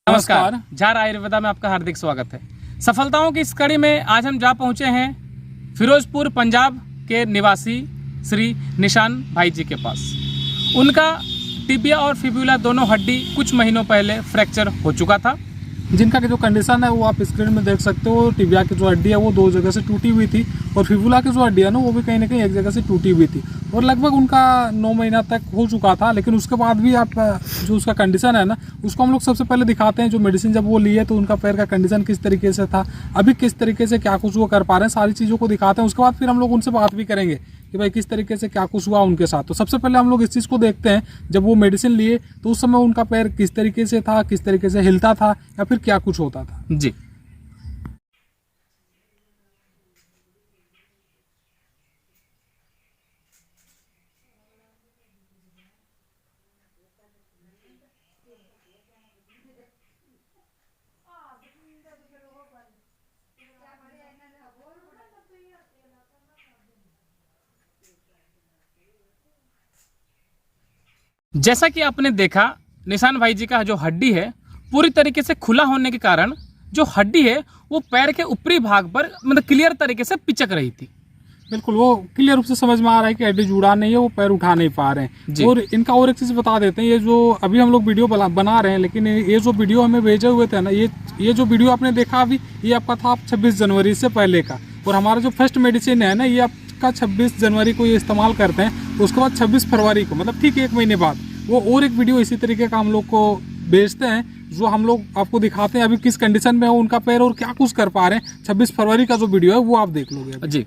नमस्कार, झार आयुर्वेदा में आपका हार्दिक स्वागत है। सफलताओं की इस कड़ी में आज हम जा पहुंचे हैं फिरोजपुर पंजाब के निवासी श्री निशान भाई जी के पास। उनका टिबिया और फिब्यूला दोनों हड्डी कुछ महीनों पहले फ्रैक्चर हो चुका था, जिनका जो कंडीशन है वो आप स्क्रीन में देख सकते हो। टिबिया की जो हड्डी है वो 2 जगह से टूटी हुई थी और फिब्यूला की जो हड्डी है ना वो भी कहीं ना कहीं एक जगह से टूटी हुई थी और लगभग उनका 9 महीना तक हो चुका था। लेकिन उसके बाद भी आप जो उसका कंडीशन है ना उसको हम लोग सबसे पहले दिखाते हैं। जो मेडिसिन जब वो लिए तो उनका पैर का कंडीशन किस तरीके से था, अभी किस तरीके से क्या कुछ वो कर पा रहे हैं, सारी चीज़ों को दिखाते हैं। उसके बाद फिर हम लोग उनसे बात भी करेंगे कि भाई किस तरीके से क्या कुछ हुआ उनके साथ। तो सबसे पहले हम लोग इस चीज़ को देखते हैं, जब वो मेडिसिन लिए तो उस समय उनका पैर किस तरीके से था, किस तरीके से हिलता था या फिर क्या कुछ होता था। जी जैसा कि आपने देखा, निशान भाई जी का जो हड्डी है पूरी तरीके से खुला होने के कारण जो हड्डी है वो पैर के ऊपरी भाग पर मतलब क्लियर तरीके से पिचक रही थी। बिल्कुल, वो क्लियर रूप से समझ में आ रहा है कि हड्डी जुड़ा नहीं है, वो पैर उठा नहीं पा रहे हैं। और इनका और एक चीज बता देते हैं, ये जो अभी हम लोग वीडियो बना रहे हैं, लेकिन ये जो वीडियो हमें भेजे हुए थे ना, ये जो वीडियो आपने देखा अभी, ये आपका था 26 जनवरी से पहले का। और हमारा जो फर्स्ट मेडिसिन है ना, ये आपका 26 जनवरी को ये इस्तेमाल करते हैं। उसके बाद 26 फरवरी को, मतलब ठीक 1 महीने बाद, वो और एक वीडियो इसी तरीके का हम लोग को भेजते हैं, जो हम लोग आपको दिखाते हैं अभी किस कंडीशन में है उनका पैर और क्या कुछ कर पा रहे हैं। 26 फरवरी का जो वीडियो है वो आप देख लोगे जी।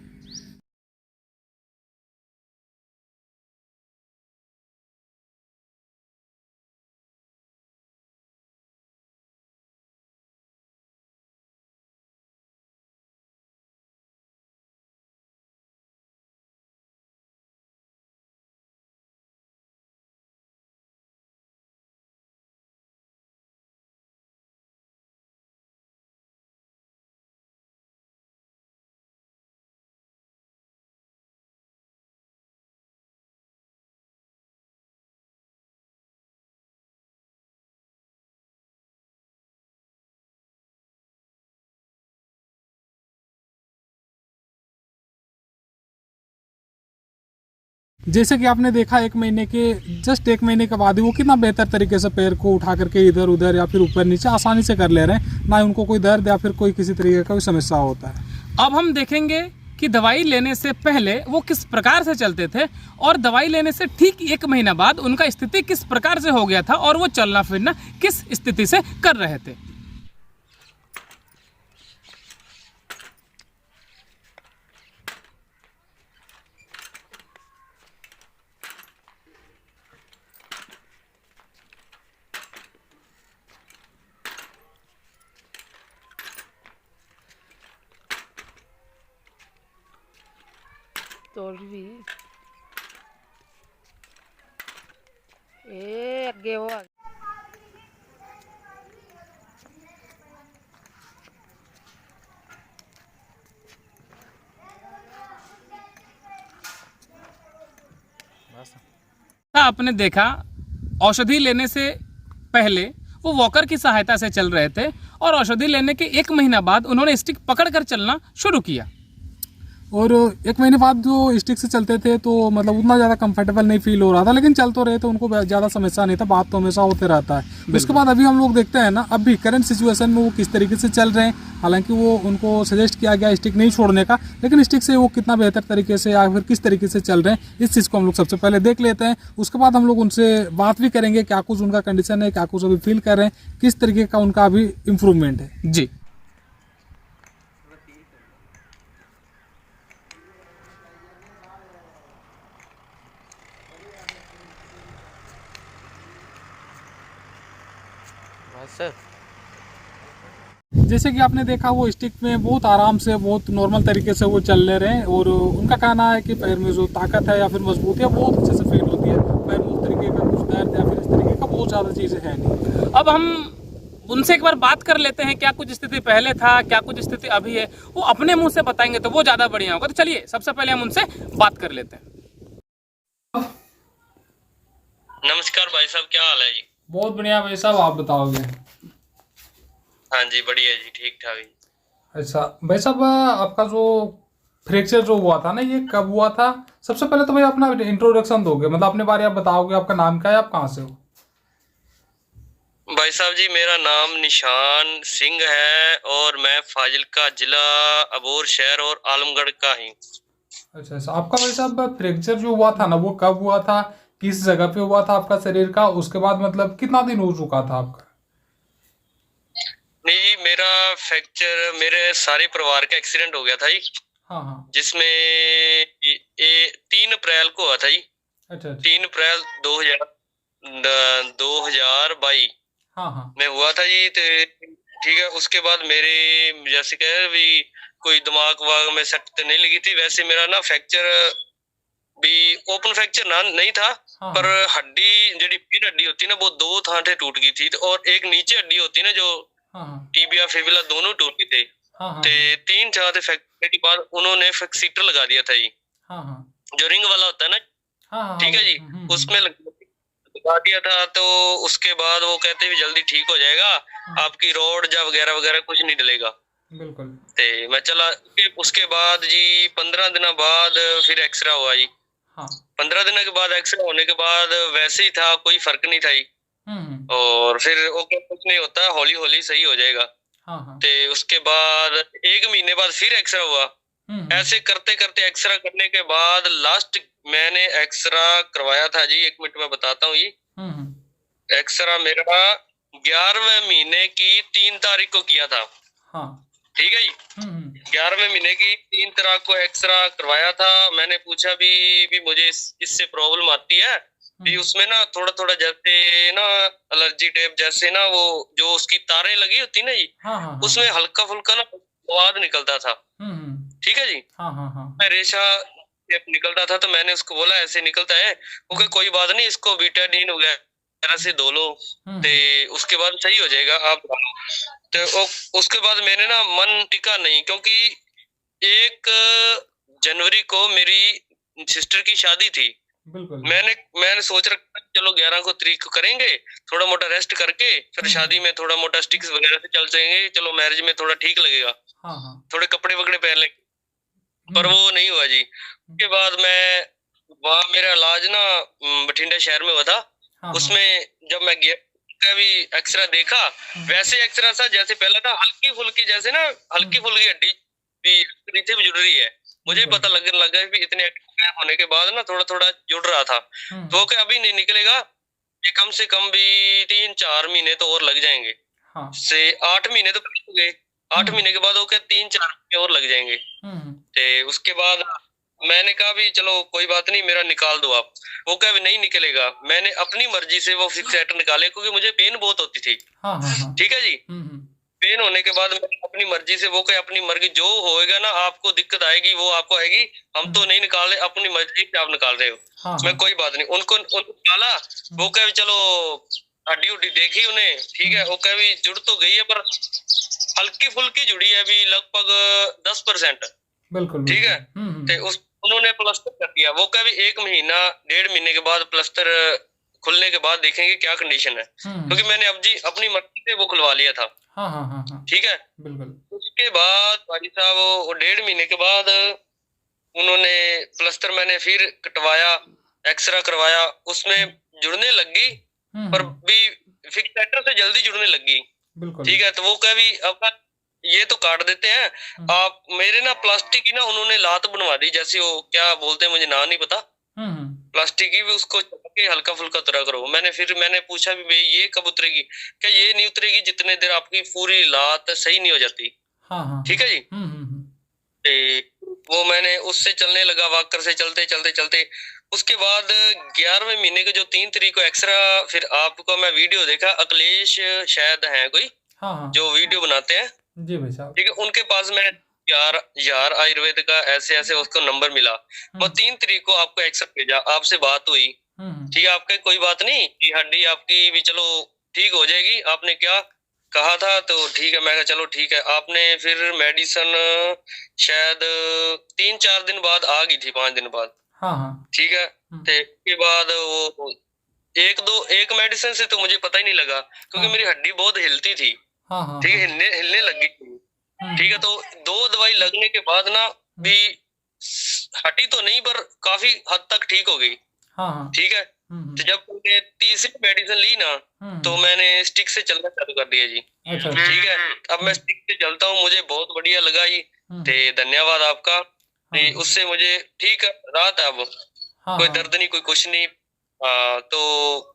जैसे कि आपने देखा 1 महीने के जस्ट 1 महीने के बाद ही वो कितना बेहतर तरीके से पैर को उठा करके इधर उधर या फिर ऊपर नीचे आसानी से कर ले रहे हैं, ना उनको कोई दर्द या फिर कोई किसी तरीके का कोई समस्या होता है। अब हम देखेंगे कि दवाई लेने से पहले वो किस प्रकार से चलते थे और दवाई लेने से ठीक 1 महीना बाद उनका स्थिति किस प्रकार से हो गया था और वो चलना फिरना किस स्थिति से कर रहे थे। तोड़ भी ए अगे हो आपने देखा औषधि लेने से पहले वो वॉकर की सहायता से चल रहे थे और औषधि लेने के 1 महीना बाद उन्होंने स्टिक पकड़कर चलना शुरू किया। और 1 महीने बाद जो स्टिक से चलते थे तो मतलब उतना ज़्यादा कंफर्टेबल नहीं फील हो रहा था, लेकिन चल तो रहे थे, उनको ज़्यादा समस्या नहीं था, बात तो हमेशा होते रहता है। उसके बाद अभी हम लोग देखते हैं ना, अभी करंट सिचुएशन में वो किस तरीके से चल रहे हैं। हालांकि वो उनको सजेस्ट किया गया स्टिक नहीं छोड़ने का, लेकिन स्टिक से वो कितना बेहतर तरीके से या फिर किस तरीके से चल रहे हैं, इस चीज़ को हम लोग सबसे पहले देख लेते हैं। उसके बाद हम लोग उनसे बात भी करेंगे, क्या कुछ उनका कंडीशन है, क्या कुछ अभी फील कर रहे हैं, किस तरीके का उनका अभी इम्प्रूवमेंट है जी। जैसे कि आपने देखा वो स्टिक में बहुत आराम से बहुत नॉर्मल तरीके से वो चल ले रहे हैं और उनका कहना है कि पैर में जो ताकत है या फिर मजबूती है बहुत अच्छे से फील होती है। पैर में उस तरीके का कुछ दर्द या फिर इस तरीके का बहुत ज़्यादा चीज़ें है नहीं। अब हम उनसे एक बार बात कर लेते हैं, क्या कुछ स्थिति पहले था, क्या कुछ स्थिति अभी है, वो अपने मुंह से बताएंगे तो वो ज़्यादा बढ़िया होगा। तो चलिए सबसे पहले हम उनसे बात कर लेते हैं। नमस्कार भाई साहब, क्या हाल है जी? बहुत बढ़िया भाई साहब, आप बताओगे? हाँ जी, बढ़िया जी, ठीक ठाक जी। अच्छा भाई साहब, आपका जो फ्रैक्चर जो हुआ था ना, ये कब हुआ था? सबसे पहले तो भाई अपना इंट्रोडक्शन दोगे, मतलब अपने बारे आप बताओगे, आपका नाम क्या है, आप कहाँ से हो? भाई साहब जी, मेरा नाम निशान सिंह है और मैं फाजिलका जिला, अबोर शहर और आलमगढ़ का ही। अच्छा अच्छा, आपका भाई साहब फ्रैक्चर जो हुआ था ना, वो कब हुआ था, किस जगह पे हुआ था आपका शरीर का, उसके बाद मतलब कितना दिन हो चुका था आपका? नहीं जी, मेरा फ्रैक्चर मेरे सारे परिवार का एक्सीडेंट हो गया था जी, हाँ हाँ। जिसमें 3 अप्रैल को हुआ था जी। अच्छा अच्छा। 3 अप्रैल 2022 हाँ हाँ। में हुआ था जी। तो ठीक है, उसके बाद मेरे जैसे कह भी कोई दिमाग वाग में सट तो नहीं लगी थी। वैसे मेरा ना फ्रैक्चर भी ओपन फ्रैक्चर ना नहीं था, हाँ पर हाँ। हड्डी जी पीन हड्डी होती है ना, वो 2 थांठे टूट गई थी। और एक नीचे हड्डी होती है ना, जो हाँ हाँ। टीबिया फिबुला दोनों टूट गए थे। हाँ हाँ। ते 3 4 फ्रैक्चर के बाद उन्होंने फिक्सीटर लगा दिया था जी, हाँ हाँ। जो रिंग वाला होता है ना। हाँ हाँ। ठीक है जी, उसमें लगा दिया था। तो उसके बाद वो कहते भी जल्दी ठीक हो जाएगा, आपकी रोड जा वगैरह वगैरह कुछ नहीं डलेगा। बिल्कुल। ते मैं चला। उसके बाद जी 15 दिन बाद फिर एक्सरा हुआ जी। हाँ। 15 दिन के बाद एक्सरे होने के बाद वैसे ही था, कोई फर्क नहीं था ही। और फिर ओके, कुछ नहीं होता, हौली हौली सही हो जाएगा। हाँ हाँ। ते उसके बाद 1 महीने बाद फिर एक्सरा हुआ। ऐसे करते करते एक्सरा करने के बाद लास्ट मैंने एक्सरा करवाया था जी, 1 मिनट में बताता हूँ जी। एक्सरा मेरा 11वें महीने की 3 तारीख को किया था। हाँ। ठीक है जी, 11वें महीने की 3 तारीख को एक्सरा करवाया था। मैंने पूछा भी मुझे इससे प्रॉब्लम आती है भी, उसमें ना थोड़ा थोड़ा जैसे ना एलर्जी टाइप जैसे ना, वो जो उसकी तारें लगी होती ना जी, हाँ हाँ। उसमें हल्का फुल्का ना स्वाद निकलता था। ठीक है जी, हाँ हाँ। हाँ। रेशा निकलता था। तो मैंने उसको बोला ऐसे निकलता है, वो कहे कोई बात नहीं, इसको बीटाडीन वगैरह से धो लो, तो उसके बाद सही हो जाएगा, आप तो उसके बाद मैंने ना मन टिका नहीं, क्योंकि 1 जनवरी को मेरी सिस्टर की शादी थी। बिल्कुल। मैंने सोच रखा चलो 11 को तारीख को करेंगे, थोड़ा मोटा रेस्ट करके फिर शादी में थोड़ा मोटा स्टिक्स वगैरह से चल जाएंगे, चलो मैरिज में थोड़ा ठीक लगेगा। हाँ हाँ। थोड़े कपड़े वगड़े पहन लेंगे, पर वो नहीं हुआ जी। उसके बाद मैं वहाँ मेरा इलाज ना बठिंडा शहर में हुआ था। हाँ। उसमें जब मैं गया का भी एक्सरा देखा, वैसे एक्सरा था जैसे पहला था, हल्की फुल्की जैसे ना, हल्की फुल्की हड्डी भी नीचे भी जुड़ रही है। मुझे पता लगने लगा भी इतने होने के बाद ना थोड़ा थोड़ा जुड़ रहा था। तो क्या अभी नहीं निकलेगा, ये कम से कम भी 3 4 महीने तो और लग जाएंगे। हाँ। से 8 महीने तो हो गए। 8 महीने के बाद वो क्या 3 4 महीने और लग जाएंगे। ते उसके बाद मैंने कहा भी चलो कोई बात नहीं, मेरा निकाल दो आप। वो क्या भी नहीं निकलेगा। मैंने अपनी मर्जी से वो फिक्सेटर निकाले, क्योंकि मुझे पेन बहुत होती थी। हाँ हाँ। ठीक है जी, पेन होने के बाद मैंने अपनी मर्जी से, वो क्या अपनी मर्जी जो होएगा ना, आपको दिक्कत आएगी वो आपको आएगी, हम तो नहीं निकाल रहे, अपनी मर्जी से आप निकाल रहे हो। हाँ। मैं कोई बात नहीं, उनको निकाला। वो क्या चलो हड्डी उड्डी देखी उन्हें, ठीक है, वो क्या भी जुड़ तो गई है, पर हल्की फुल्की जुड़ी है अभी, लगभग 10%। बिल्कुल। ठीक है, तो उन्होंने प्लास्टर कर दिया। वो कभी 1 महीना 1.5 महीने के बाद प्लास्टर खुलने के बाद देखेंगे क्या कंडीशन है, क्योंकि मैंने अब जी अपनी मर्जी से वो खुलवा लिया था। हाँ हाँ हाँ हाँ। ठीक है, बिल्कुल। उसके बाद भाई साहब वो 1.5 महीने के बाद उन्होंने प्लास्टर मैंने फिर कटवाया, एक्सरा करवाया, उसमें जुड़ने लगी, पर भी फिक्सेटर से जल्दी जुड़ने लगी। ठीक है, तो वो कभी अब ये तो काट देते हैं आप, मेरे ना प्लास्टिक की ना उन्होंने लात बनवा दी, जैसे वो क्या बोलते हैं मुझे नाम नहीं पता, प्लास्टिक की भी, उसको के हल्का फुल्का उतरा करो। मैंने पूछा भी भाई ये कब उतरेगी, क्या ये नहीं उतरेगी जितने देर आपकी पूरी लात सही नहीं हो जाती। ठीक है जी, वो मैंने उससे चलने लगा, वॉकर से चलते चलते चलते। उसके बाद 11वें महीने के जो 3 तारीख को एक्सरा, फिर आपको मैं वीडियो देखा, अखिलेश शायद है कोई, जो वीडियो बनाते हैं जी भाई साहब। ठीक है, उनके पास मैं यार आयुर्वेद का ऐसे ऐसे उसको नंबर मिला। वो 3 तारीख को आपको एक्सरा भेजा, आपसे बात हुई। ठीक है, आपका कोई बात नहीं कि हड्डी आपकी भी चलो ठीक हो जाएगी, आपने क्या कहा था तो ठीक है, मैं कहा चलो ठीक है। आपने फिर मेडिसिन शायद 3-4 दिन बाद आ गई थी, 5 दिन बाद। हाँ हाँ। ठीक है। तो उसके बाद वो एक मेडिसिन से तो मुझे पता ही नहीं लगा, क्योंकि हाँ। मेरी हड्डी बहुत हिलती थी। हाँ हाँ। ठीक है, हिलने लगी थी। ठीक है, तो 2 दवाई लगने के बाद ना भी हटी तो नहीं, पर काफी हद तक ठीक हो गई। हाँ हाँ। ठीक है। तो जब मैंने तीसरी मेडिसिन ली ना, तो मैंने स्टिक से चलना चालू कर दिया जी। अच्छा। ठीक है, अब मैं स्टिक से चलता हूँ, मुझे बहुत बढ़िया लगा ही। ते धन्यवाद आपका। ते उससे मुझे ठीक है, राहत है अब। कोई दर्द नहीं, कोई कुछ नहीं। तो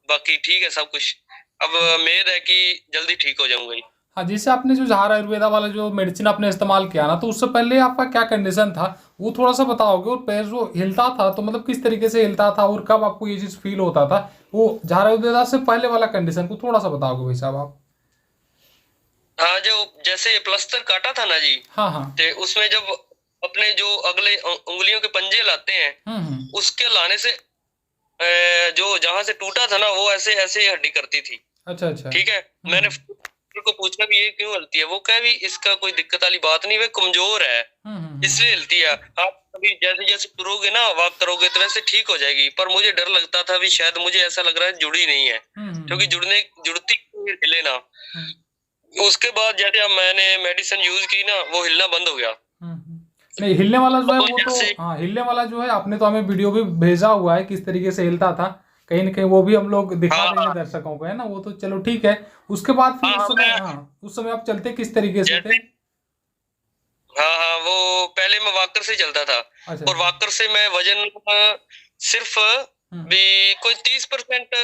बाकी ठीक है सब कुछ। अब उम्मीद है कि जल्दी ठीक हो जाऊंगा जी। हाँ, जैसे आपने जो झार आयुर्वेदा वाला जो मेडिसिन आपने इस्तेमाल किया ना, तो उससे पहले आपका क्या कंडीशन था वो थोड़ा सा बताओगे? और पैर जो हिलता था तो मतलब किस तरीके से हिलता था और कब आपको ये चीज फील होता था? वो झार आयुर्वेदा से पहले वाला कंडीशन को थोड़ा सा बताओगे भाई साहब आप? हाँ, जो जैसे प्लास्टर काटा था ना जी, हाँ हाँ। ते उसमें जब अपने जो अगले उंगलियों के पंजे लाते हैं, उसके लाने से जो जहां से टूटा था ना, वो ऐसे ऐसे हड्डी करती थी। अच्छा अच्छा। ठीक है। मैंने डॉक्टर को पूछा भी ये क्यों हिलती है, वो कह भी इसका कोई दिक्कत वाली बात नहीं, वे कमजोर है इसलिए हिलती है। आप अभी जैसे जैसे तुरोगे ना, वॉक करोगे तो वैसे ठीक हो जाएगी। पर मुझे डर लगता था भी शायद, मुझे ऐसा लग रहा है जुड़ी नहीं है, क्योंकि जुड़ती हिले ना। उसके बाद जैसे अब मैंने मेडिसिन यूज की ना, वो हिलना बंद हो गया। नहीं, हिलने वाला जो है वो तो, हाँ, हिलने वाला जो है आपने तो हमें वीडियो भी भेजा हुआ है किस तरीके से हिलता था, कहीं ना कहीं वो भी हम लोग दिखा देंगे दर्शकों को, है ना? वो तो चलो ठीक है। उसके बाद फिर उस समय आप चलते किस तरीके से थे? हाँ हाँ, वो पहले मैं वॉकर से चलता था। अच्छा। और वॉकर से मैं वजन सिर्फ भी कोई 30%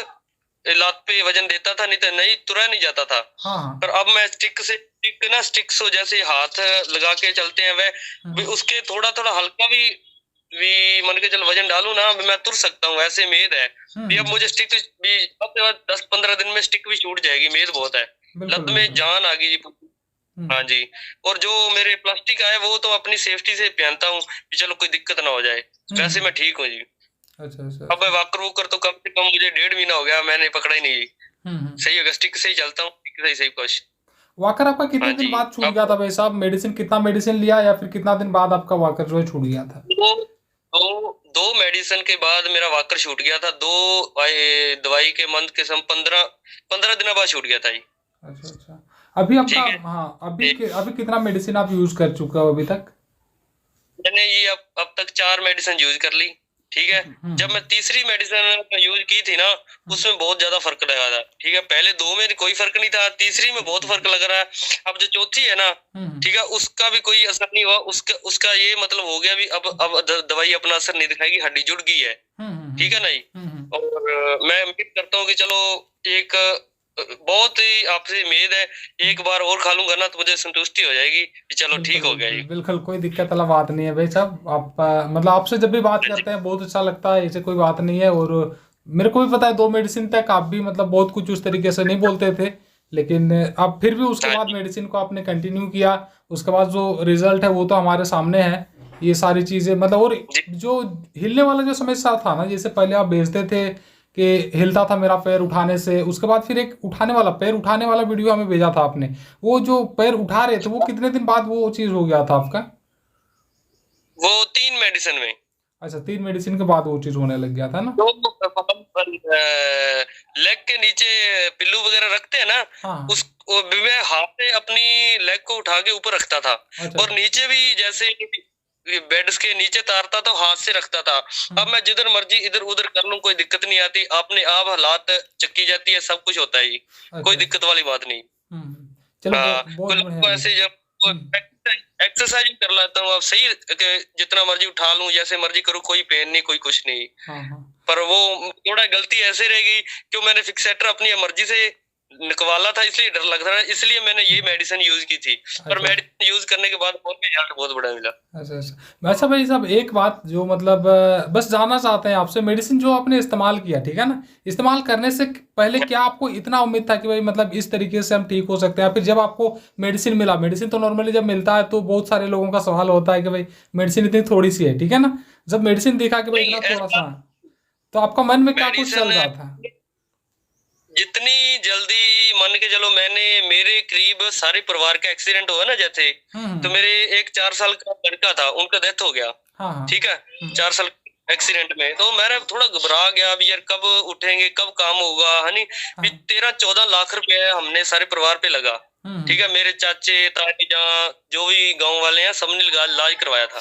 लात पे वजन देता था, नहीं तो नहीं तुरा नहीं जाता था। हाँ। पर अब मैं स्टिक से जैसे हाथ लगा के चलते हैं वह उसके थोड़ा थोड़ा हल्का भी मान के चल वजन डालू ना, मैं तुर सकता हूँ, ऐसे उम्मीद है भी। अब मुझे स्टिक भी 10-15 दिन में स्टिक भी छूट जाएगी, उम्मीद बहुत है। लत में जान आ गई जी। हाँ जी। और जो मेरे प्लास्टिक आए वो तो अपनी सेफ्टी से पहनता हूँ कि चलो कोई दिक्कत ना हो जाए, वैसे मैं ठीक हूँ जी। अच्छा अच्छा। अब वॉकर तो कम से कम मुझे 1.5 महीना हो गया, मैंने पकड़ा ही नहीं जी। सही होगा, स्टिक से ही चलता हूँ, स्टिक से ही कुछ। वॉकर आपका कितने दिन बाद छूट गया था भाई साहब? मेडिसिन कितना मेडिसिन लिया, या फिर कितना दिन बाद आपका वॉकर जो है छूट गया था? दो मेडिसिन के बाद मेरा वॉकर छूट गया था। 2 दवाई के मंथ के सम 15 दिन बाद छूट गया था जी। अच्छा अच्छा। अभी आपका, हाँ, अभी कितना मेडिसिन आप यूज कर चुके हो अभी तक? मैंने ये अब तक 4 मेडिसिन यूज कर ली। ठीक है। जब मैं तीसरी मेडिसिन यूज की थी ना, उसमें बहुत ज्यादा फर्क लगा था। ठीक है, पहले 2 में कोई फर्क नहीं था, तीसरी में बहुत फर्क लग रहा है। अब जो चौथी है ना, ठीक है, उसका भी कोई असर नहीं हुआ। उसका ये मतलब हो गया भी अब दवाई अपना असर नहीं दिखाएगी, हड्डी जुड़ गई है। ठीक है नहीं। और मैं उम्मीद करता हूँ कि चलो एक बहुत ही आपसे उम्मीद है, एक बार और खा लूंगा ना तो मुझे संतुष्टि हो जाएगी कि चलो ठीक हो गया। बिल्कुल, कोई दिक्कत वाला बात नहीं है भाई साहब। आप मतलब आपसे जब भी बात करते हैं बहुत अच्छा लगता है, ऐसे कोई बात नहीं है। और मेरे को भी पता है 2 मेडिसिन तक आप भी मतलब बहुत कुछ उस तरीके से नहीं बोलते थे, लेकिन अब फिर भी उसके बाद मेडिसिन को आपने कंटिन्यू किया। उसके बाद जो रिजल्ट है वो तो हमारे सामने है, ये सारी चीजें मतलब। और जो हिलने वाला जो समस्या था ना, जैसे पहले आप भेजते थे कि हिलता था मेरा पैर उठाने से, उसके बाद फिर एक पैर उठाने वाला वीडियो हमें भेजा था आपने। वो जो पैर उठा रहे थे वो कितने दिन बाद वो चीज हो गया था आपका? वो 3 मेडिसिन में। अच्छा, 3 मेडिसिन के बाद वो चीज होने लग गया था ना? तो लेग के नीचे पिल्लू वगैरह रखते हैं ना, हाँ। मैं हाथ से अपनी लेग को उठा के ऊपर रखता था। अच्छा। और नीचे भी जैसे बेड के नीचे तारता था, हाथ से रखता था। अब मैं जिधर मर्जी इधर उधर कर लूं, कोई दिक्कत नहीं आती, अपने आप हालात चक्की जाती है, सब कुछ होता है। अच्छा। कोई दिक्कत वाली बात नहीं। चलो, बहुत बढ़िया। ऐसे जब एक्सरसाइज कर लेता हूँ, अब सही जितना मर्जी उठा लूं, जैसे मर्जी करूँ, कोई पेन नहीं, कोई कुछ नहीं। पर वो थोड़ा गलती ऐसे रह गई कि मैंने फिक्सेटर अपनी मर्जी से निकवाला था, इसलिए डर लग रहा है, इसलिए मैंने ये मेडिसिन यूज की थी। पर मेडिसिन यूज करने के बाद रिजल्ट बहुत बड़ा मिला। अच्छा अच्छा। अच्छा भाई साहब, एक बात जो मतलब बस जानना चाहते हैं आपसे, मेडिसिन जो आपने इस्तेमाल किया, ठीक है ना, इस्तेमाल करने से पहले क्या आपको इतना उम्मीद था कि भाई मतलब इस तरीके से हम ठीक हो सकते हैं? फिर जब आपको मेडिसिन मिला, मेडिसिन तो नॉर्मली जब मिलता है तो बहुत सारे लोगों का सवाल होता है कि भाई मेडिसिन इतनी थोड़ी सी है, ठीक है ना, जब मेडिसिन देखा कि भाई इतना थोड़ा सा, तो आपका मन में क्या कुछ चल रहा था? जितनी जल्दी मान के चलो, मैंने मेरे करीब सारे परिवार का एक्सीडेंट हुआ ना जैसे, तो मेरे एक 4 साल का लड़का था, उनका डेथ हो गया। ठीक है, 4 साल एक्सीडेंट में, तो मैं थोड़ा घबरा गया अभी यार कब उठेंगे, कब काम होगा, है नहीं। 13-14 लाख रुपए हमने सारे परिवार पे लगा। ठीक है, मेरे चाचे ताए जहाँ जो भी गांव वाले हैं सबने इलाज करवाया था।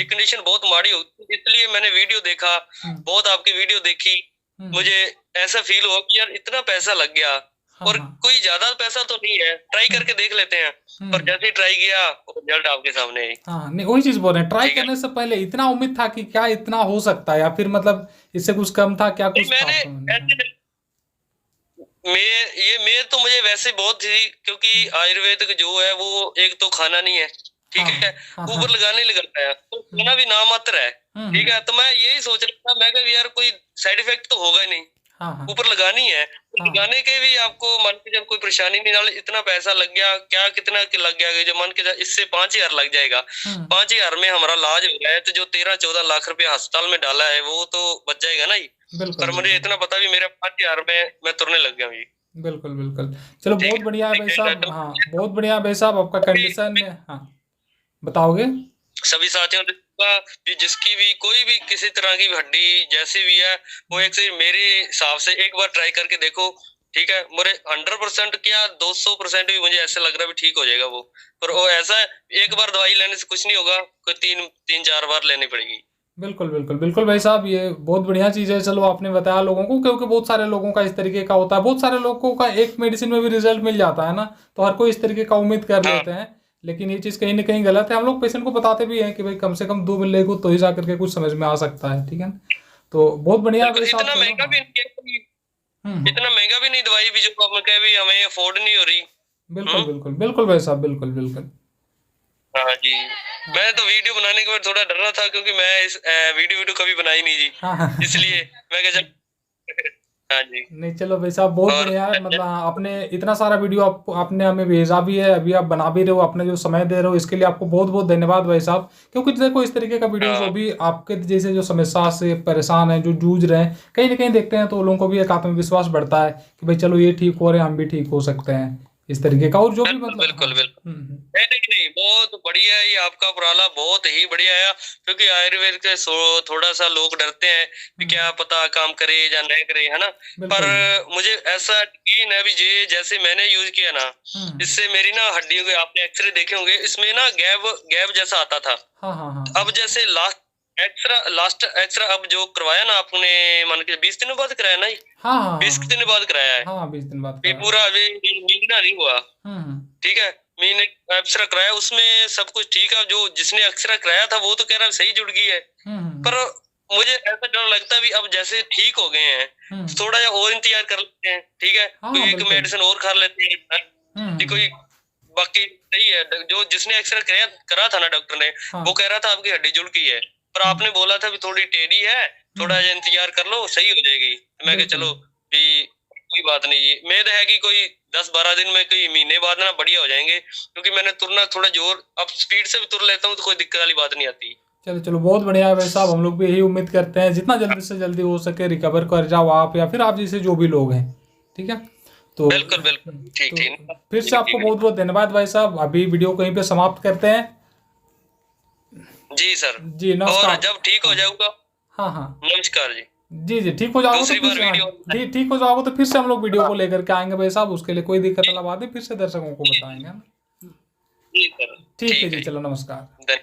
कंडीशन बहुत माड़ी हो, इसलिए मैंने वीडियो देखा, बहुत आपकी वीडियो देखी, मुझे ऐसा फील हुआ कि यार इतना पैसा लग गया और कोई ज्यादा पैसा तो नहीं है, ट्राई करके देख लेते हैं। पर जैसे ही ट्राई किया रिजल्ट आपके सामने है। हाँ, नहीं वही चीज बोल रहे हैं, ट्राई करने से पहले इतना उम्मीद था कि क्या इतना हो सकता है, या फिर मतलब इससे कुछ कम था क्या? कुछ मैं तो मुझे वैसे बहुत थी, क्योंकि आयुर्वेदिक जो है वो एक तो खाना नहीं है, ठीक है, ऊपर लगाने लगाता है, तो खाना भी नाम मात्र है। ठीक है, तो मैं यही सोच रहा था, मैं कहा यार कोई साइड इफेक्ट तो होगा ही नहीं, ऊपर लगानी है, लगाने के भी आपको मान के जब कोई परेशानी नहीं, नाले इतना पैसा लग गया, क्या कितना लग गया, जो मान के इससे 5,000 लग जाएगा, 5,000 में हमारा इलाज हो गया है, तो जो 13-14 लाख रुपए अस्पताल में डाला है वो तो बच जाएगा ना ही। पर मुझे इतना पता भी मेरा 5,000 में मैं तुरने लग गया हूँ। बिल्कुल बिल्कुल, चलो बहुत बढ़िया है भाई साहब। हाँ, बहुत बढ़िया है भाई साहब, आपका कंडीशन। हाँ, बताओगे सभी साथियों का जिसकी भी कोई भी किसी तरह की हड्डी जैसे भी है, वो एक से मेरे हिसाब से एक बार ट्राई करके देखो। ठीक है, मेरे 100% क्या 200% भी मुझे ऐसा लग रहा है ठीक हो जाएगा वो। पर वो ऐसा एक बार दवाई लेने से कुछ नहीं होगा, कोई 3-4 बार लेनी पड़ेगी। बिल्कुल बिल्कुल बिल्कुल भाई साहब, ये बहुत बढ़िया चीज़ है। चलो आपने बताया लोगों को, क्योंकि बहुत सारे लोगों का इस तरीके का होता है, बहुत सारे लोगों का एक मेडिसिन में भी रिजल्ट मिल जाता है ना, तो हर कोई इस तरीके का उम्मीद कर लेते हैं, लेकिन ये चीज़ कहीं ना कहीं गलत है। हम लोग पेशेंट को बताते भी हैं कि भाई कम से कम 2 मिल लेगा तो ही जा करके कुछ समझ में आ सकता है। ठीक है, तो बहुत बढ़िया। इतना महंगा भी नहीं दवाई भी जो हमें अफोर्ड नहीं हो रही। बिल्कुल बिल्कुल बिल्कुल भाई साहब, बिल्कुल बिल्कुल। हाँ जी, मैं तो वीडियो बनाने के बाद थोड़ा डर रहा था, क्योंकि मैं इस वीडियो कभी बनाई नहीं जी, इसलिए मैं कहा हाँ जी। नहीं चलो भाई साहब, बहुत बढ़िया है। मतलब आपने इतना सारा वीडियो आपने हमें भेजा भी है, अभी आप बना भी रहे हो, आपने जो समय दे रहे हो इसके लिए आपको बहुत बहुत धन्यवाद भाई साहब। क्योंकि देखो इस तरीके का वीडियो जो भी आपके जैसे जो समस्या से परेशान है, जो जूझ रहे हैं, कहीं ना कहीं देखते हैं तो लोगों को भी एक आत्मविश्वास बढ़ता है कि भाई चलो ये ठीक हो रहे हैं, हम भी ठीक हो सकते हैं इस तरीके का। और जो भी मतलब बिल्कुल बिल्कुल नहीं बहुत बढ़िया है, ये आपका उपराला बहुत ही बढ़िया है। क्योंकि आयुर्वेद के थोड़ा सा लोग डरते हैं कि क्या पता काम करे या नहीं करे, है ना। पर मुझे ऐसा यकीन है, ये जैसे मैंने यूज किया ना, इससे मेरी ना हड्डियों के आपने एक्सरे देखे होंगे, इसमें ना गैप जैसा आता था। अब जैसे लास्ट एक्सरा अब जो करवाया ना आपने, मान के 20 दिनों बाद कराया ना, 20 दिन बाद कराया है। 20 दिन बाद पूरा महीना नहीं हुआ। ठीक है, मैंने एक्सरा कराया, उसमें सब कुछ ठीक है। जो जिसने एक्सरा कराया था वो तो कह रहा सही जुड़ गई है, पर मुझे ऐसा डर लगता है भी अब जैसे ठीक हो गए हैं, थोड़ा या और इंतजार कर लेते हैं। ठीक है, कोई एक मेडिसिन और खा लेते हैं, कोई बाकी सही है। जो जिसने एक्सरा करा था ना डॉक्टर ने, वो कह रहा था आपकी हड्डी जुड़ गई है, पर आपने बोला था भी थोड़ी टेढ़ी है, थोड़ा इंतजार कर लो सही हो जाएगी। मैं कहा चलो भी कोई बात नहीं, उम्मीद है कि कोई 10-12 दिन में, कोई महीने बाद ना बढ़िया हो जाएंगे। क्योंकि मैंने तुरना थोड़ा जोर अब स्पीड से भी तुर लेता हूँ, तो कोई दिक्कत वाली बात नहीं आती। चलो चलो बहुत बढ़िया है भाई साहब, हम लोग भी यही उम्मीद करते हैं जितना जल्दी से जल्दी हो सके रिकवर कर जाओ आप, या फिर आप जैसे जो भी लोग हैं। ठीक है, तो बिल्कुल बिल्कुल ठीक ठीक। फिर से आपको बहुत बहुत धन्यवाद भाई साहब। अभी वीडियो कहीं पे समाप्त करते हैं। जी सर जी नमस्कार। और जब ठीक हो जाऊंगा, हाँ नमस्कार जी। जी जी ठीक हो जाओगे तो फिर ठीक हो जाओगे तो फिर से हम लोग वीडियो को लेकर के आएंगे भाई साहब, उसके लिए कोई दिक्कत वाला बात नहीं, फिर से दर्शकों को बताएंगे। ठीक है जी, चलो नमस्कार।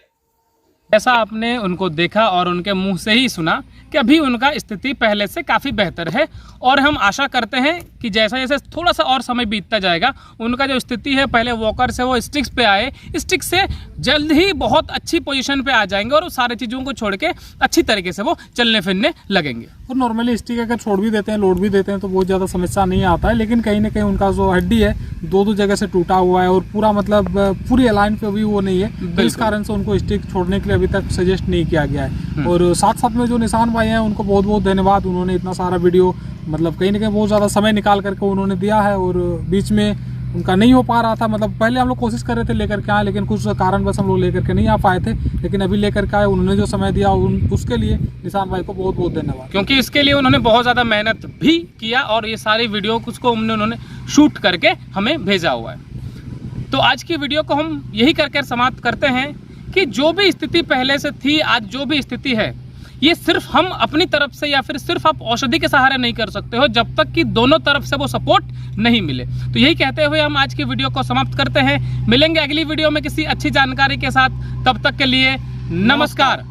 ऐसा आपने उनको देखा और उनके मुंह से ही सुना कि अभी उनका स्थिति पहले से काफ़ी बेहतर है, और हम आशा करते हैं कि जैसा जैसे थोड़ा सा और समय बीतता जाएगा, उनका जो स्थिति है पहले वॉकर से वो स्टिक्स पे आए, स्टिक्स से जल्द ही बहुत अच्छी पोजीशन पे आ जाएंगे और सारी चीज़ों को छोड़ के अच्छी तरीके से वो चलने फिरने लगेंगे। और नॉर्मली स्टिक अगर छोड़ भी देते हैं, लोड भी देते हैं, तो बहुत ज़्यादा समस्या नहीं आता है। लेकिन कहीं ना कहीं उनका जो हड्डी है 2 जगह से टूटा हुआ है, और पूरा मतलब पूरी अलाइन पे भी वो नहीं है, तो इस कारण से उनको स्टिक छोड़ने के लिए अभी तक सजेस्ट नहीं किया गया है। और साथ साथ में जो निशान भाई हैं उनको बहुत बहुत धन्यवाद, उन्होंने इतना सारा वीडियो मतलब कहीं ना कहीं बहुत ज़्यादा समय निकाल करके उन्होंने दिया है, और बीच में उनका नहीं हो पा रहा था, मतलब पहले हम लोग कोशिश कर रहे थे लेकर के आए, लेकिन कुछ कारणवश हम लोग लेकर के नहीं आ पाए थे, लेकिन अभी लेकर के आए। उन्होंने जो समय दिया उसके लिए निशान भाई को बहुत बहुत धन्यवाद, क्योंकि इसके लिए उन्होंने बहुत ज़्यादा मेहनत भी किया और ये सारी वीडियो को उन्होंने शूट करके हमें भेजा हुआ है। तो आज की वीडियो को हम यही करके समाप्त करते हैं कि जो भी स्थिति पहले से थी, आज जो भी स्थिति है, ये सिर्फ हम अपनी तरफ से या फिर सिर्फ आप औषधि के सहारे नहीं कर सकते हो, जब तक कि दोनों तरफ से वो सपोर्ट नहीं मिले। तो यही कहते हुए हम आज की वीडियो को समाप्त करते हैं। मिलेंगे अगली वीडियो में किसी अच्छी जानकारी के साथ, तब तक के लिए नमस्कार।